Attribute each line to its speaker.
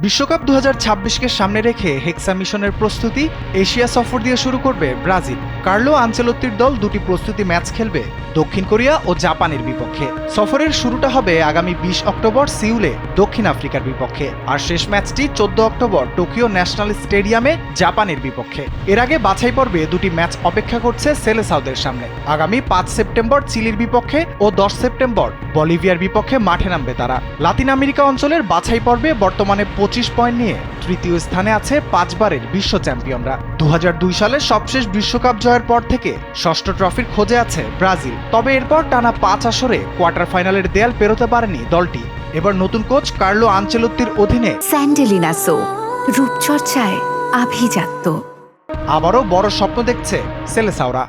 Speaker 1: বিশ্বকাপ ২০২৬কে সামনে রেখে হেক্সা মিশনের প্রস্তুতি এশিয়া সফর দিয়ে শুরু করবে ব্রাজিল। কার্লো আনচেলত্তির দল দুটি প্রস্তুতি ম্যাচ খেলবে দক্ষিণ কোরিয়া ও জাপানের বিপক্ষে। সফরের শুরুটা হবে আগামী ২০ অক্টোবর সিউলে দক্ষিণ আফ্রিকার বিপক্ষে, আর শেষ ম্যাচটি ১৪ অক্টোবর টোকিও ন্যাশনাল স্টেডিয়ামে জাপানের বিপক্ষে। এর আগে বাছাই পর্বে দুটি ম্যাচ অপেক্ষা করছে সেলেসাওদের সামনে। আগামী ৫ সেপ্টেম্বর চিলির বিপক্ষে ও ১০ সেপ্টেম্বর বলিভিয়ার বিপক্ষে মাঠে নামবে তারা। লাতিন আমেরিকা অঞ্চলের বাছাই পর্বে বর্তমানে ২৫ পয়েন্ট নিয়ে তৃতীয় স্থানে আছে ৫ বারের বিশ্ব চ্যাম্পিয়নরা। ২০০২ সালে সবশেষ বিশ্বকাপ জয়ের পর থেকে ষষ্ঠ ট্রফির খোঁজে আছে ব্রাজিল। তবে এরপর টানা ৫ আসরে কোয়ার্টার ফাইনালের দেয়াল পেরোতে পারেনি দলটি। এবার নতুন কোচ কার্লো আনচেলত্তির অধীনে
Speaker 2: স্যান্ডেলিনা সো, রূপচর্চায় আভিজাত্য।
Speaker 1: আবারও বড় স্বপ্ন দেখছে সেলেসাওরা।